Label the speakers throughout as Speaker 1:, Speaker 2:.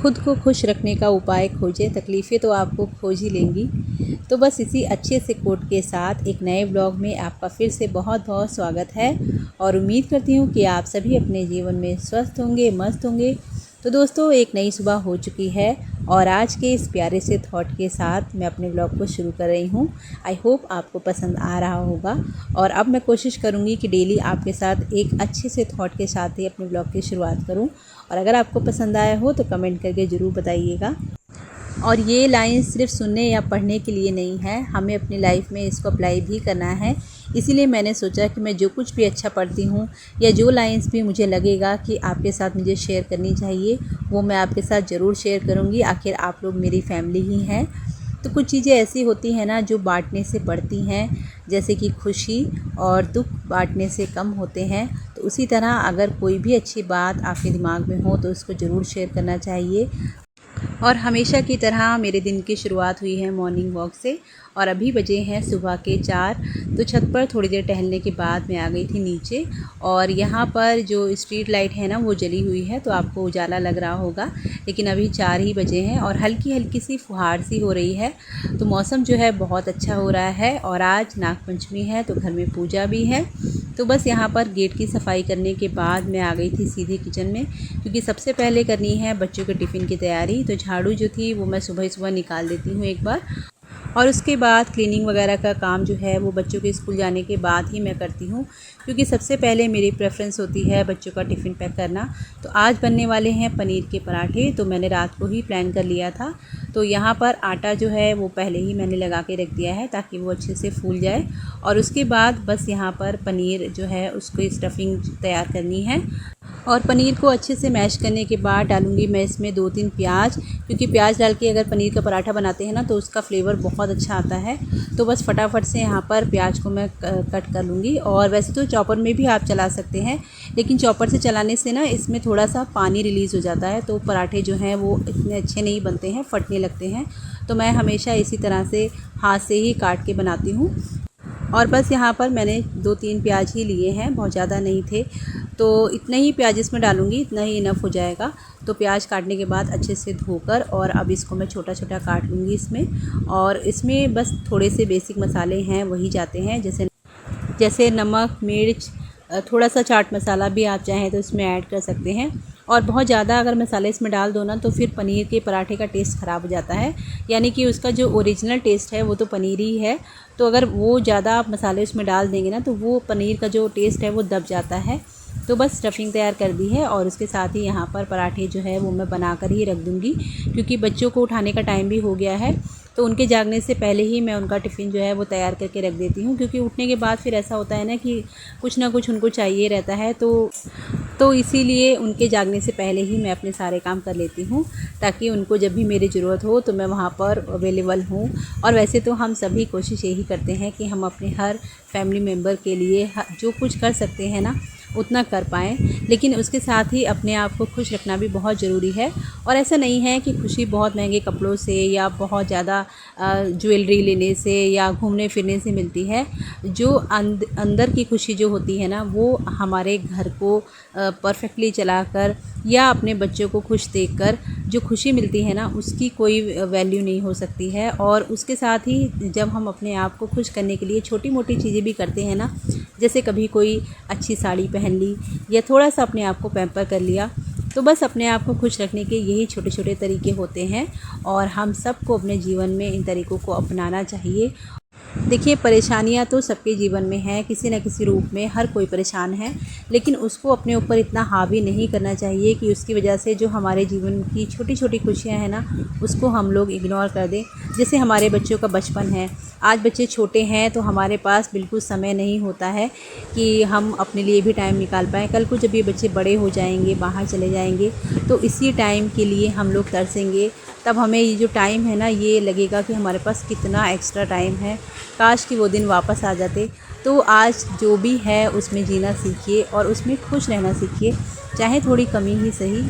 Speaker 1: खुद को खुश रखने का उपाय खोजें, तकलीफ़ें तो आपको खोज ही लेंगी। तो बस इसी अच्छे से कोट के साथ एक नए ब्लॉग में आपका फिर से बहुत बहुत स्वागत है और उम्मीद करती हूँ कि आप सभी अपने जीवन में स्वस्थ होंगे, मस्त होंगे। तो दोस्तों, एक नई सुबह हो चुकी है और आज के इस प्यारे से थॉट के साथ मैं अपने ब्लॉग को शुरू कर रही हूँ। आई होप आपको पसंद आ रहा होगा और अब मैं कोशिश करूँगी कि डेली आपके साथ एक अच्छे से थॉट के साथ ही अपने ब्लॉग की शुरुआत करूँ। और अगर आपको पसंद आया हो तो कमेंट करके ज़रूर बताइएगा। और ये लाइन सिर्फ सुनने या पढ़ने के लिए नहीं है, हमें अपनी लाइफ में इसको अप्लाई भी करना है। इसीलिए मैंने सोचा कि मैं जो कुछ भी अच्छा पढ़ती हूँ या जो लाइंस भी मुझे लगेगा कि आपके साथ मुझे शेयर करनी चाहिए, वो मैं आपके साथ ज़रूर शेयर करूँगी। आखिर आप लोग मेरी फैमिली ही हैं। तो कुछ चीज़ें ऐसी होती हैं ना जो बांटने से बढ़ती हैं, जैसे कि खुशी और दुख बांटने से कम होते हैं। तो उसी तरह अगर कोई भी अच्छी बात आपके दिमाग में हो तो उसको ज़रूर शेयर करना चाहिए। और हमेशा की तरह मेरे दिन की शुरुआत हुई है मॉर्निंग वॉक से और अभी बजे हैं सुबह के 4। तो छत पर थोड़ी देर टहलने के बाद मैं आ गई थी नीचे और यहाँ पर जो स्ट्रीट लाइट है ना वो जली हुई है, तो आपको उजाला लग रहा होगा। लेकिन अभी 4 ही बजे हैं और हल्की हल्की सी फुहार सी हो रही है। तो मौसम जो है बहुत अच्छा हो रहा है और आज नागपंचमी है तो घर में पूजा भी है। तो बस यहाँ पर गेट की सफाई करने के बाद मैं आ गई थी सीधे किचन में, क्योंकि सबसे पहले करनी है बच्चों के टिफ़िन की तैयारी। तो झाड़ू जो थी वो मैं सुबह सुबह निकाल देती हूँ एक बार, और उसके बाद क्लीनिंग वगैरह का काम जो है वो बच्चों के स्कूल जाने के बाद ही मैं करती हूँ, क्योंकि सबसे पहले मेरी प्रेफरेंस होती है बच्चों का टिफ़िन पैक करना। तो आज बनने वाले हैं पनीर के पराठे, तो मैंने रात को ही प्लान कर लिया था। तो यहाँ पर आटा जो है वो पहले ही मैंने लगा के रख दिया है ताकि वो अच्छे से फूल जाए। और उसके बाद बस यहाँ पर पनीर जो है उसको स्टफिंग तैयार करनी है। और पनीर को अच्छे से मैश करने के बाद डालूंगी मैं इसमें 2-3 प्याज, क्योंकि प्याज डाल के अगर पनीर का पराठा बनाते हैं ना तो उसका फ्लेवर बहुत अच्छा आता है। तो बस फटाफट से यहाँ पर प्याज को मैं कट कर लूँगी। और वैसे तो चॉपर में भी आप चला सकते हैं, लेकिन चॉपर से चलाने से ना इसमें थोड़ा सा पानी रिलीज़ हो जाता है, तो पराठे जो हैं वो इतने अच्छे नहीं बनते हैं, फटने लगते हैं। तो मैं हमेशा इसी तरह से हाथ से ही काट के बनाती हूँ। और बस यहाँ पर मैंने 2-3 प्याज ही लिए हैं, बहुत ज़्यादा नहीं थे, तो इतने ही प्याज इसमें डालूँगी, इतना ही इनफ हो जाएगा। तो प्याज काटने के बाद अच्छे से धोकर और अब इसको मैं छोटा छोटा काट लूँगी इसमें। और इसमें बस थोड़े से बेसिक मसाले हैं वही जाते हैं, जैसे नमक, मिर्च, थोड़ा सा चाट मसाला भी आप चाहें तो इसमें ऐड कर सकते हैं। और बहुत ज़्यादा अगर मसाले इसमें डाल दो ना तो फिर पनीर के पराठे का टेस्ट ख़राब हो जाता है, यानी कि उसका जो ओरिजिनल टेस्ट है वो तो पनीर ही है। तो अगर वो ज़्यादा आप मसाले उसमें डाल देंगे ना तो वो पनीर का जो टेस्ट है वो दब जाता है। तो बस स्टफिंग तैयार कर दी है और उसके साथ ही यहाँ पर पराठे जो है वो मैं बना कर ही रख दूँगी, क्योंकि बच्चों को उठाने का टाइम भी हो गया है। तो उनके जागने से पहले ही मैं उनका टिफ़िन जो है वो तैयार करके रख देती हूँ, क्योंकि उठने के बाद फिर ऐसा होता है ना कि कुछ ना कुछ उनको चाहिए रहता है। तो इसीलिए उनके जागने से पहले ही मैं अपने सारे काम कर लेती हूँ, ताकि उनको जब भी मेरी ज़रूरत हो तो मैं वहाँ पर अवेलेबल हूँ। और वैसे तो हम सभी कोशिश यही करते हैं कि हम अपने हर फैमिली मेम्बर के लिए जो कुछ कर सकते हैं ना उतना कर पाएँ, लेकिन उसके साथ ही अपने आप को खुश रखना भी बहुत ज़रूरी है। और ऐसा नहीं है कि खुशी बहुत महंगे कपड़ों से या बहुत ज़्यादा ज्वेलरी लेने से या घूमने फिरने से मिलती है। जो अंदर की खुशी जो होती है ना वो हमारे घर को परफेक्टली चलाकर या अपने बच्चों को खुश देखकर जो खुशी मिलती है ना उसकी कोई वैल्यू नहीं हो सकती है। और उसके साथ ही जब हम अपने आप को खुश करने के लिए छोटी मोटी चीज़ें भी करते हैं ना, जैसे कभी कोई अच्छी साड़ी पहन ली या थोड़ा सा अपने आप को पैम्पर कर लिया, तो बस अपने आप को खुश रखने के यही छोटे छोटे तरीके होते हैं और हम सबको अपने जीवन में इन तरीक़ों को अपनाना चाहिए। देखिए, परेशानियां तो सबके जीवन में हैं, किसी न किसी रूप में हर कोई परेशान है, लेकिन उसको अपने ऊपर इतना हावी नहीं करना चाहिए कि उसकी वजह से जो हमारे जीवन की छोटी छोटी खुशियां हैं ना उसको हम लोग इग्नोर कर दें। जैसे हमारे बच्चों का बचपन है, आज बच्चे छोटे हैं तो हमारे पास बिल्कुल समय नहीं होता है कि हम अपने लिए भी टाइम निकाल पाएँ। कल को जब ये बच्चे बड़े हो जाएंगे, बाहर चले जाएंगे, तो इसी टाइम के लिए हम लोग तरसेंगे। तब हमें ये जो टाइम है ना ये लगेगा कि हमारे पास कितना एक्स्ट्रा टाइम है, काश कि वो दिन वापस आ जाते। तो आज जो भी है उसमें जीना सीखिए और उसमें खुश रहना सीखिए, चाहे थोड़ी कमी ही सही।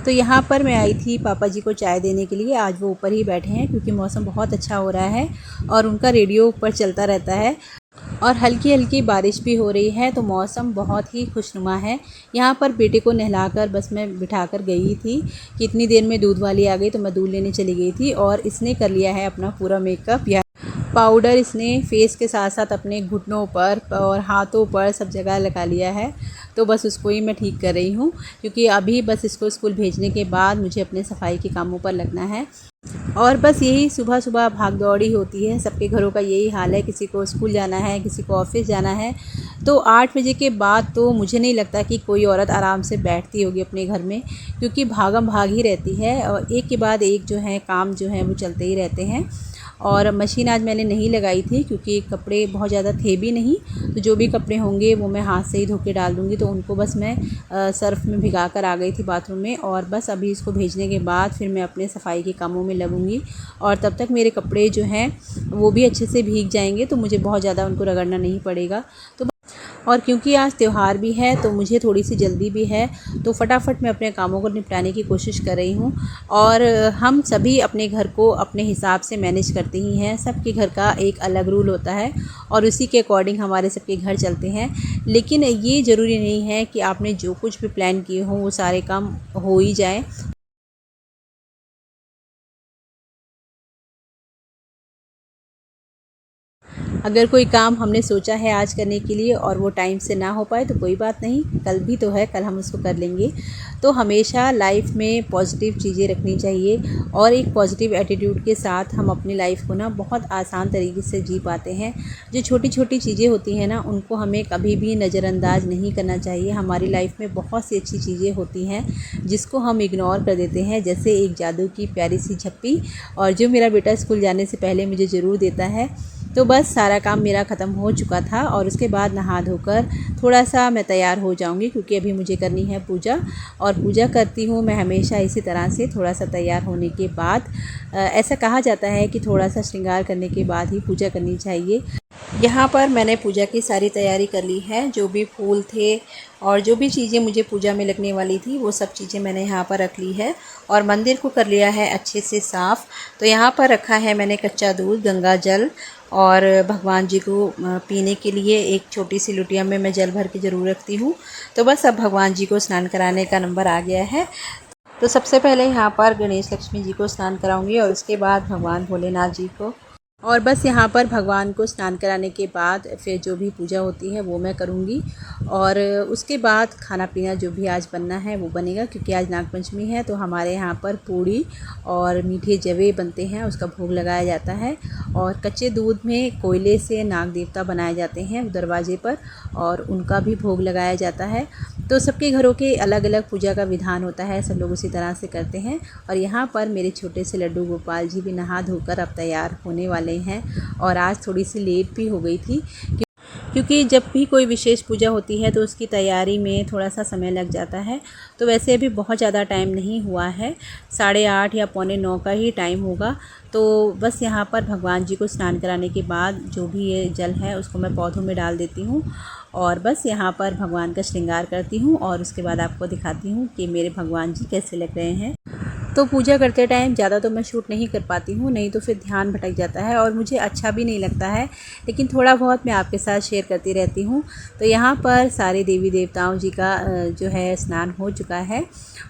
Speaker 1: तो यहाँ पर मैं आई थी पापा जी को चाय देने के लिए। आज वो ऊपर ही बैठे हैं क्योंकि मौसम बहुत अच्छा हो रहा है और उनका रेडियो ऊपर चलता रहता है और हल्की हल्की बारिश भी हो रही है, तो मौसम बहुत ही खुशनुमा है। यहाँ पर बेटे को नहलाकर बस मैं बिठाकर गई थी कि इतनी देर में दूध वाली आ गई, तो मैं दूध लेने चली गई थी और इसने कर लिया है अपना पूरा मेकअप। या पाउडर इसने फेस के साथ साथ अपने घुटनों पर और हाथों पर सब जगह लगा लिया है, तो बस उसको ही मैं ठीक कर रही हूँ क्योंकि अभी बस इसको स्कूल भेजने के बाद मुझे अपने सफाई के कामों पर लगना है। और बस यही सुबह सुबह भाग दौड़ी होती है, सबके घरों का यही हाल है। किसी को स्कूल जाना है, किसी को ऑफिस जाना है, तो 8 बजे के बाद तो मुझे नहीं लगता कि कोई औरत आराम से बैठती होगी अपने घर में, क्योंकि भागम भाग ही रहती है और एक के बाद एक जो है काम जो है वो चलते ही रहते हैं। और मशीन आज मैंने नहीं लगाई थी क्योंकि कपड़े बहुत ज़्यादा थे भी नहीं, तो जो भी कपड़े होंगे वो मैं हाथ से ही धो के डाल दूँगी। तो उनको बस मैं सर्फ़ में भिगा कर आ गई थी बाथरूम में, और बस अभी इसको भेजने के बाद फिर मैं अपने सफाई के कामों में लगूँगी और तब तक मेरे कपड़े जो हैं वो भी अच्छे से भीग जाएंगे, तो मुझे बहुत ज़्यादा उनको रगड़ना नहीं पड़ेगा। तो और क्योंकि आज त्यौहार भी है तो मुझे थोड़ी सी जल्दी भी है, तो फटाफट मैं अपने कामों को निपटाने की कोशिश कर रही हूँ। और हम सभी अपने घर को अपने हिसाब से मैनेज करते ही हैं, सबके घर का एक अलग रूल होता है और उसी के अकॉर्डिंग हमारे सबके घर चलते हैं। लेकिन ये ज़रूरी नहीं है कि आपने जो कुछ भी प्लान किए हों वो सारे काम हो ही जाएँ। अगर कोई काम हमने सोचा है आज करने के लिए और वो टाइम से ना हो पाए तो कोई बात नहीं, कल भी तो है, कल हम उसको कर लेंगे। तो हमेशा लाइफ में पॉजिटिव चीज़ें रखनी चाहिए और एक पॉजिटिव एटीट्यूड के साथ हम अपनी लाइफ को ना बहुत आसान तरीके से जी पाते हैं। जो छोटी छोटी चीज़ें होती हैं ना, उनको हमें कभी भी नज़रअंदाज नहीं करना चाहिए। हमारी लाइफ में बहुत सी अच्छी चीज़ें होती हैं जिसको हम इग्नोर कर देते हैं, जैसे एक जादू की प्यारी सी झप्पी, और जो मेरा बेटा स्कूल जाने से पहले मुझे ज़रूर देता है। तो बस सारा काम मेरा ख़त्म हो चुका था और उसके बाद नहा धोकर थोड़ा सा मैं तैयार हो जाऊंगी क्योंकि अभी मुझे करनी है पूजा। और पूजा करती हूँ मैं हमेशा इसी तरह से, थोड़ा सा तैयार होने के बाद। ऐसा कहा जाता है कि थोड़ा सा श्रृंगार करने के बाद ही पूजा करनी चाहिए। यहाँ पर मैंने पूजा की सारी तैयारी कर ली है, जो भी फूल थे और जो भी चीज़ें मुझे पूजा में लगने वाली थी वो सब चीज़ें मैंने यहाँ पर रख ली है और मंदिर को कर लिया है अच्छे से साफ़। तो यहाँ पर रखा है मैंने कच्चा दूध, गंगा जल, और भगवान जी को पीने के लिए एक छोटी सी लुटिया में मैं जल भर के ज़रूर रखती हूँ। तो बस अब भगवान जी को स्नान कराने का नंबर आ गया है। तो सबसे पहले यहाँ पर गणेश लक्ष्मी जी को स्नान कराऊंगी और उसके बाद भगवान भोलेनाथ जी को। और बस यहाँ पर भगवान को स्नान कराने के बाद फिर जो भी पूजा होती है वो मैं करूँगी और उसके बाद खाना पीना जो भी आज बनना है वो बनेगा, क्योंकि आज नागपंचमी है। तो हमारे यहाँ पर पूड़ी और मीठे जवे बनते हैं, उसका भोग लगाया जाता है। और कच्चे दूध में कोयले से नाग देवता बनाए जाते हैं दरवाजे पर और उनका भी भोग लगाया जाता है। तो सबके घरों के अलग अलग पूजा का विधान होता है, सब लोग उसी तरह से करते हैं। और यहाँ पर मेरे छोटे से लड्डू गोपाल जी भी नहा धोकर अब तैयार होने वाले हैं और आज थोड़ी सी लेट भी हो गई थी क्योंकि जब भी कोई विशेष पूजा होती है तो उसकी तैयारी में थोड़ा सा समय लग जाता है। तो वैसे अभी बहुत ज़्यादा टाइम नहीं हुआ है, 8:30 या 8:45 का ही टाइम होगा। तो बस यहाँ पर भगवान जी को स्नान कराने के बाद जो भी ये जल है उसको मैं पौधों में डाल देती हूँ और बस यहाँ पर भगवान का श्रृंगार करती हूँ और उसके बाद आपको दिखाती हूँ कि मेरे भगवान जी कैसे लग रहे हैं। तो पूजा करते टाइम ज़्यादा तो मैं शूट नहीं कर पाती हूँ, नहीं तो फिर ध्यान भटक जाता है और मुझे अच्छा भी नहीं लगता है, लेकिन थोड़ा बहुत मैं आपके साथ शेयर करती रहती हूँ। तो यहाँ पर सारे देवी देवताओं जी का जो है स्नान हो चुका है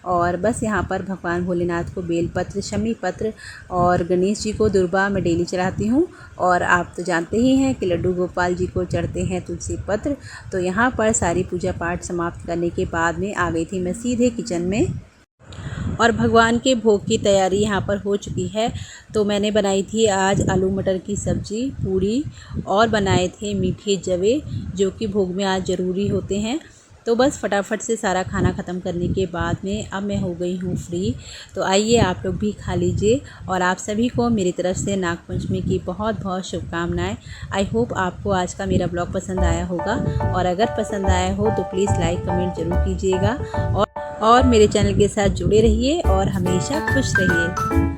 Speaker 1: और बस यहाँ पर भगवान भोलेनाथ को बेलपत्र, शमी पत्र और गणेश जी को दुर्बा मैं डेली चढ़ाती हूँ। और आप तो जानते ही हैं कि लड्डू गोपाल जी को चढ़ते हैं तुलसी पत्र। तो यहाँ पर सारी पूजा पाठ समाप्त करने के बाद में आ गई थी मैं सीधे किचन में और भगवान के भोग की तैयारी यहाँ पर हो चुकी है। तो मैंने बनाई थी आज आलू मटर की सब्ज़ी, पूड़ी और बनाए थे मीठे जवे जो कि भोग में आज ज़रूरी होते हैं। तो बस फटाफट से सारा खाना ख़त्म करने के बाद में अब मैं हो गई हूँ फ्री। तो आइए आप लोग भी खा लीजिए और आप सभी को मेरी तरफ से नागपंचमी की बहुत बहुत शुभकामनाएं। आई होप आपको आज का मेरा ब्लॉग पसंद आया होगा और अगर पसंद आया हो तो प्लीज़ लाइक कमेंट ज़रूर कीजिएगा और मेरे चैनल के साथ जुड़े रहिए और हमेशा खुश रहिए।